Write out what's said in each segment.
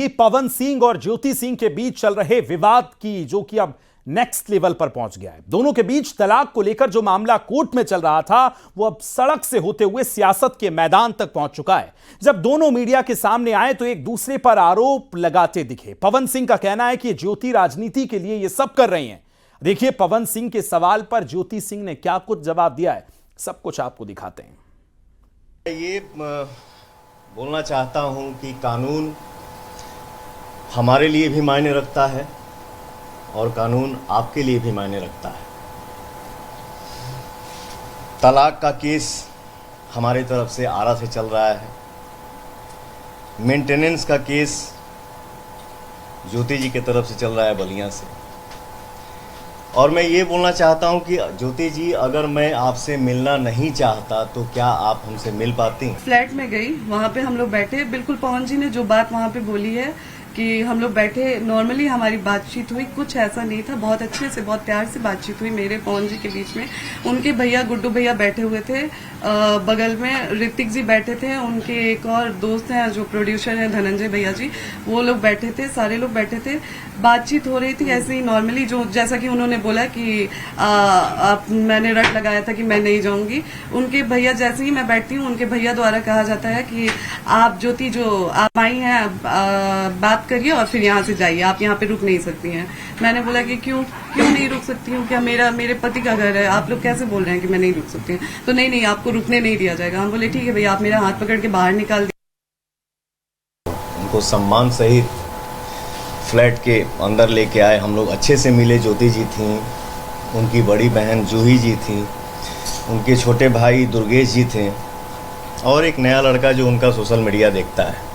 कि पवन सिंह और ज्योति सिंह के बीच चल रहे विवाद की जो कि अब नेक्स्ट लेवल पर पहुंच गया है। दोनों के बीच तलाक को लेकर जो मामला कोर्ट में चल रहा था वो अब सड़क से होते हुए सियासत के मैदान तक पहुंच चुका है। जब दोनों मीडिया के सामने आए तो एक दूसरे पर आरोप लगाते दिखे। पवन सिंह का कहना है कि ज्योति राजनीति के लिए ये सब कर रही हैं। देखिए पवन सिंह के सवाल पर ज्योति सिंह ने क्या कुछ जवाब दिया है, सब कुछ आपको दिखाते हैं। ये बोलना चाहता हूं कि कानून हमारे लिए भी मायने रखता है और कानून आपके लिए भी मायने रखता है। तलाक का केस हमारे तरफ से आरा से चल रहा है। मेंटेनेंस का केस ज्योति जी की तरफ से चल रहा है बलिया से। और मैं ये बोलना चाहता हूं कि ज्योति जी, अगर मैं आपसे मिलना नहीं चाहता तो क्या आप हमसे मिल पाती? फ्लैट में गई, वहाँ पे हम लोग बैठे। बिल्कुल पवन जी ने जो बात वहाँ पे बोली है कि हम लोग बैठे, नॉर्मली हमारी बातचीत हुई, कुछ ऐसा नहीं था, बहुत अच्छे से बहुत प्यार से बातचीत हुई मेरे पवन जी के बीच में। उनके भैया गुड्डू भैया बैठे हुए थे, बगल में ऋतिक जी बैठे थे, उनके एक और दोस्त हैं जो प्रोड्यूसर हैं धनंजय भैया जी, वो लोग बैठे थे, सारे लोग बैठे थे। बातचीत हो रही थी ऐसे ही नॉर्मली, जो जैसा कि उन्होंने बोला कि मैंने रट लगाया था कि मैं नहीं जाऊंगी। उनके भैया, जैसे ही मैं बैठती हूँ उनके भैया द्वारा कहा जाता है कि आप ज्योति जो आप आई हैं बात करिए और फिर यहाँ से जाइए, आप यहाँ पे रुक नहीं सकती हैं। मैंने बोला कि क्यों नहीं रुक सकती हूँ, क्या मेरे पति का घर है, आप लोग कैसे बोल रहे हैं कि मैं नहीं रुक सकती हूँ? तो नहीं आपको रुकने नहीं दिया जाएगा। हम बोले ठीक है भैया, आप मेरा हाथ पकड़ के बाहर निकाल दिए। उनको सम्मान सहित फ्लैट के अंदर लेके आए, हम लोग अच्छे से मिले। ज्योति जी थी, उनकी बड़ी बहन जूही जी थी, उनके छोटे भाई दुर्गेश जी थे और एक नया लड़का जो उनका सोशल मीडिया देखता है।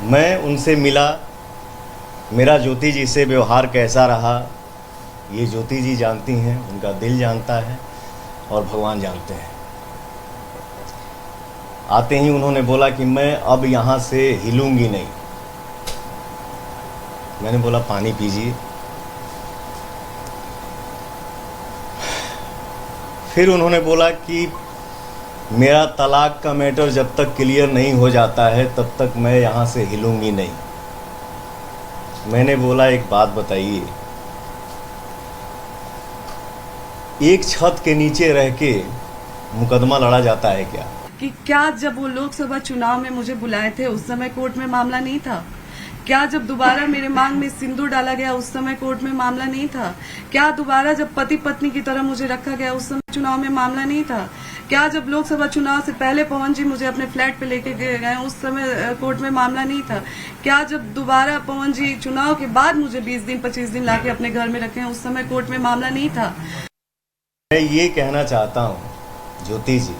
मैं उनसे मिला, मेरा ज्योति जी से व्यवहार कैसा रहा ये ज्योति जी जानती हैं, उनका दिल जानता है और भगवान जानते हैं। आते ही उन्होंने बोला कि मैं अब यहाँ से हिलूंगी नहीं। मैंने बोला पानी पीजिए। फिर उन्होंने बोला कि मेरा तलाक का मैटर जब तक क्लियर नहीं हो जाता है तब तक मैं यहाँ से हिलूंगी नहीं। मैंने बोला एक बात बताइए, एक छत के नीचे रह के मुकदमा लड़ा जाता है क्या? कि क्या जब वो लोकसभा चुनाव में मुझे बुलाए थे उस समय कोर्ट में मामला नहीं था? क्या जब दोबारा मेरे मांग में सिंदूर डाला गया उस समय कोर्ट में मामला नहीं था? क्या दोबारा जब पति पत्नी की तरह मुझे रखा गया उस समय चुनाव में मामला नहीं था? क्या जब लोकसभा चुनाव से पहले पवन जी मुझे अपने फ्लैट पे लेके गए उस समय कोर्ट में मामला नहीं था? क्या जब दोबारा पवन जी चुनाव के बाद मुझे 20 दिन 25 दिन लाके अपने घर में रखे हैं उस समय कोर्ट में मामला नहीं था? मैं ये कहना चाहता हूँ ज्योति जी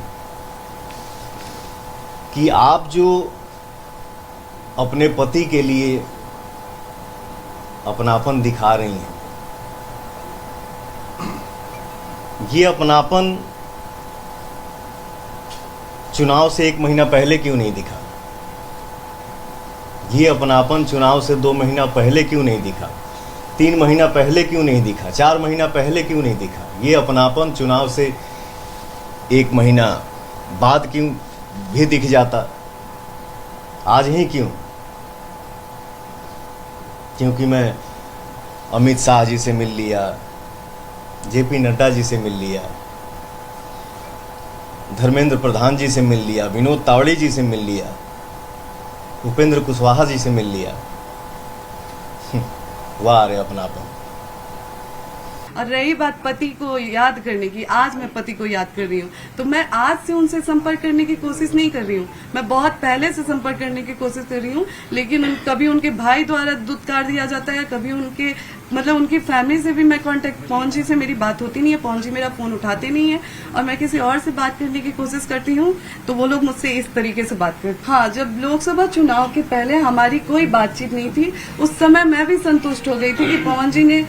कि आप जो अपने पति के लिए अपनापन दिखा रही हैं, ये अपनापन चुनाव से 1 महीना पहले क्यों नहीं दिखा? ये अपनापन चुनाव से 2 महीना पहले क्यों नहीं दिखा? 3 महीना पहले क्यों नहीं दिखा? 4 महीना पहले क्यों नहीं दिखा? ये अपनापन चुनाव से 1 महीना बाद क्यों भी दिख जाता? आज ही क्यों? क्योंकि मैं अमित शाह जी से मिल लिया, जेपी नड्डा जी से मिल लिया, धर्मेंद्र प्रधान जी से मिल लिया, विनोद तावड़े जी से मिल लिया, उपेंद्र कुशवाहा जी से मिल लिया। वाह रे अपनापन। और रही बात पति को याद करने की, आज मैं पति को याद कर रही हूँ तो मैं आज से उनसे संपर्क करने की कोशिश नहीं कर रही हूँ, मैं बहुत पहले से संपर्क करने की कोशिश कर रही हूँ। लेकिन कभी उनके भाई द्वारा दुत्कार दिया जाता है, कभी उनके उनकी फैमिली से भी मैं कांटेक्ट, पवन जी से मेरी बात होती नहीं है, पवन जी मेरा फोन उठाते नहीं है और मैं किसी और से बात करने की कोशिश करती हूँ तो वो लोग मुझसे इस तरीके से बात करते। हाँ, जब लोकसभा चुनाव के पहले हमारी कोई बातचीत नहीं थी उस समय मैं भी संतुष्ट हो गई थी कि पवन जी ने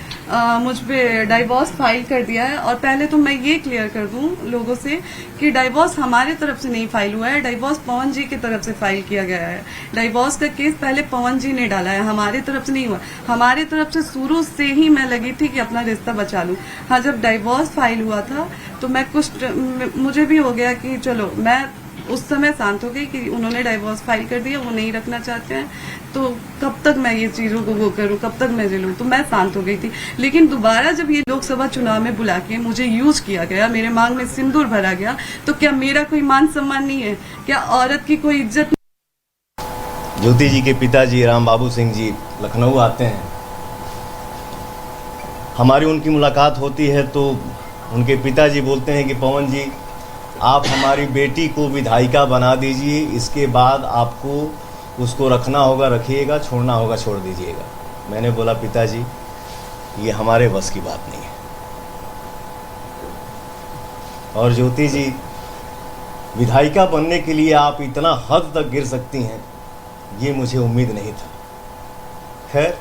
मुझ पे डाइवोर्स फाइल कर दिया है। और पहले तो मैं ये क्लियर कर दूं लोगों से कि डाइवोर्स हमारे तरफ से नहीं फाइल हुआ है, डाइवोर्स पवन जी की तरफ से फाइल किया गया है। डाइवोर्स का केस पहले पवन जी ने डाला है, हमारे तरफ से नहीं हुआ। हमारे तरफ से शुरू से ही मैं लगी थी कि अपना रिश्ता बचा लूं। हाँ, जब डाइवोर्स फाइल हुआ था तो मैं मुझे भी हो गया कि चलो मैं उस समय शांत हो गई कि उन्होंने डाइवोर्स फाइल कर दिया, वो नहीं रखना चाहते हैं, तो कब तक मैं ये चीजों को वो करूं, कब तक मैं झेलूं, तो मैं शांत हो गई थी। लेकिन दोबारा जब ये लोकसभा चुनाव में बुला के मुझे यूज किया गया, मेरे मांग में सिंदूर भरा गया, तो क्या मेरा कोई मान सम्मान नहीं है? क्या औरत की कोई इज्जत? ज्योति जी के पिताजी राम बाबू सिंह जी लखनऊ आते हैं, हमारी उनकी मुलाकात होती है तो उनके पिताजी बोलते हैं कि पवन जी आप हमारी बेटी को विधायिका बना दीजिए, इसके बाद आपको उसको रखना होगा रखिएगा, छोड़ना होगा छोड़ दीजिएगा। मैंने बोला पिताजी ये हमारे बस की बात नहीं है। और ज्योति जी विधायिका बनने के लिए आप इतना हद तक गिर सकती हैं, ये मुझे उम्मीद नहीं था। खैर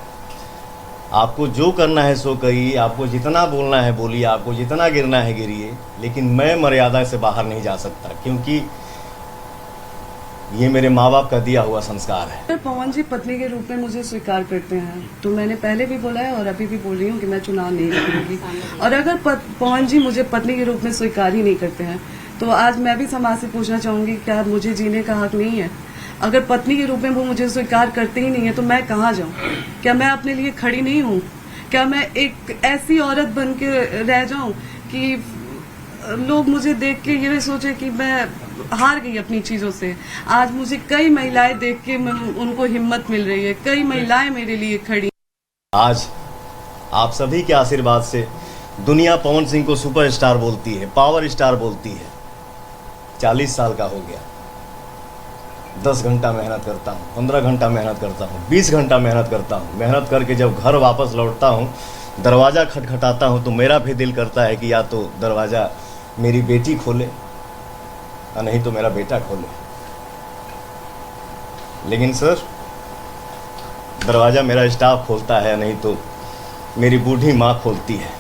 आपको जो करना है सो करिए, आपको जितना बोलना है बोलिए, आपको जितना गिरना है गिरिए, लेकिन मैं मर्यादा से बाहर नहीं जा सकता, क्योंकि ये मेरे माँ बाप का दिया हुआ संस्कार है। पवन जी पत्नी के रूप में मुझे स्वीकार करते हैं, तो मैंने पहले भी बोला है और अभी भी बोल रही हूँ कि मैं चुनाव नहीं लड़ूंगी। और अगर पवन जी मुझे पत्नी के रूप में स्वीकार ही नहीं करते हैं, तो आज मैं भी समाज से पूछना चाहूंगी, क्या मुझे जीने का हक नहीं है? अगर पत्नी के रूप में वो मुझे स्वीकार करते ही नहीं है, तो मैं कहाँ जाऊँ? क्या मैं अपने लिए खड़ी नहीं हूँ? क्या मैं एक ऐसी औरत बन के रह जाऊं कि लोग मुझे देख के ये सोचे कि मैं हार गई अपनी चीजों से? आज मुझे कई महिलाएं देख के उनको हिम्मत मिल रही है, कई महिलाएं मेरे लिए खड़ी। आज आप सभी के आशीर्वाद से दुनिया पवन सिंह को सुपरस्टार बोलती है, पावर स्टार बोलती है। 40 साल का हो गया, 10 घंटा मेहनत करता हूँ, 15 घंटा मेहनत करता हूँ, 20 घंटा मेहनत करता हूँ। मेहनत करके जब घर वापस लौटता हूँ, दरवाज़ा खटखटाता हूँ, तो मेरा भी दिल करता है कि या तो दरवाज़ा मेरी बेटी खोले और नहीं तो मेरा बेटा खोले। लेकिन सर दरवाज़ा मेरा स्टाफ खोलता है, नहीं तो मेरी बूढ़ी माँ खोलती है।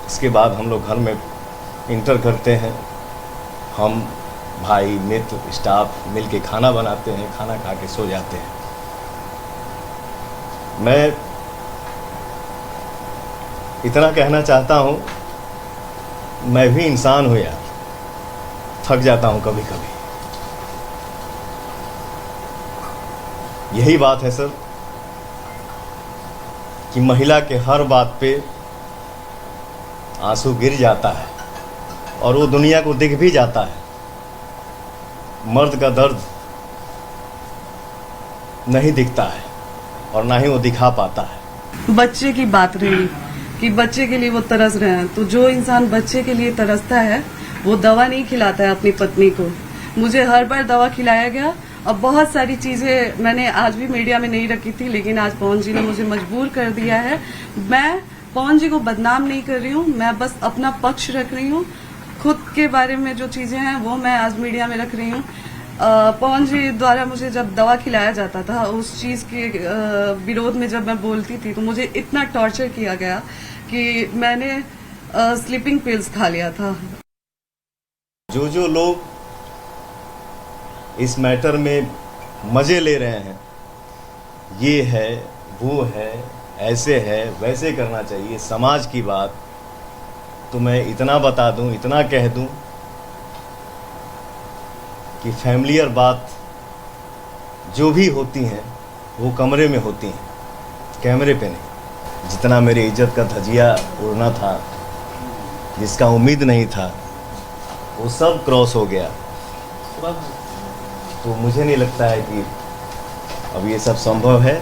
इसके बाद हम लोग घर में इंटर करते हैं, हम भाई मित्र स्टाफ मिल के खाना बनाते हैं, खाना खा के सो जाते हैं। मैं इतना कहना चाहता हूँ, मैं भी इंसान हूँ यार, थक जाता हूँ कभी कभी। यही बात है सर कि महिला के हर बात पे आंसू गिर जाता है और वो दुनिया को दिख भी जाता है। मर्द का दर्द नहीं दिखता है और ना ही वो दिखा पाता है। बच्चे की बात रही कि बच्चे के लिए वो तरस रहे हैं, तो जो इंसान बच्चे के लिए तरसता है वो दवा नहीं खिलाता है अपनी पत्नी को। मुझे हर बार दवा खिलाया गया और बहुत सारी चीजें मैंने आज भी मीडिया में नहीं रखी थी, लेकिन आज पवन जी ने मुझे मजबूर कर दिया है। मैं पवन जी को बदनाम नहीं कर रही हूँ, मैं बस अपना पक्ष रख रही हूँ। खुद के बारे में जो चीजें हैं वो मैं आज मीडिया में रख रही हूँ। पवन जी द्वारा मुझे जब दवा खिलाया जाता था, उस चीज के विरोध में जब मैं बोलती थी, तो मुझे इतना टॉर्चर किया गया कि मैंने स्लीपिंग पिल्स खा लिया था। जो लोग इस मैटर में मजे ले रहे हैं, ये है वो है, ऐसे है वैसे करना चाहिए, समाज की बात, तो मैं इतना बता दूं, इतना कह दूं कि फैमिलियर बात जो भी होती हैं वो कमरे में होती हैं, कैमरे पे नहीं। जितना मेरी इज्जत का धजिया उड़ना था, जिसका उम्मीद नहीं था, वो सब क्रॉस हो गया। तो मुझे नहीं लगता है कि अब ये सब संभव है।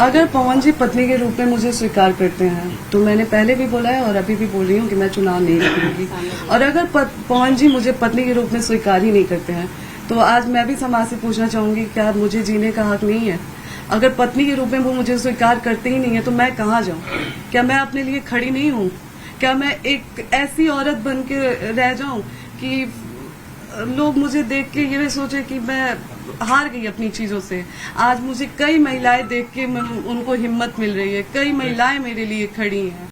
अगर पवन जी पत्नी के रूप में मुझे स्वीकार करते हैं, तो मैंने पहले भी बोला है और अभी भी बोल रही हूँ कि मैं चुनाव नहीं लड़ूंगी। और अगर पवन जी मुझे पत्नी के रूप में स्वीकार ही नहीं करते हैं, तो आज मैं भी समाज से पूछना चाहूंगी, क्या मुझे जीने का हक नहीं है? अगर पत्नी के रूप में वो मुझे स्वीकार करते ही नहीं है, तो मैं कहाँ जाऊँ? क्या मैं अपने लिए खड़ी नहीं हूँ? क्या मैं एक ऐसी औरत बन के रह जाऊं कि लोग मुझे देख के ये सोचे कि मैं हार गई अपनी चीजों से? आज मुझे कई महिलाएं देख के उनको हिम्मत मिल रही है, कई महिलाएं मेरे लिए खड़ी हैं।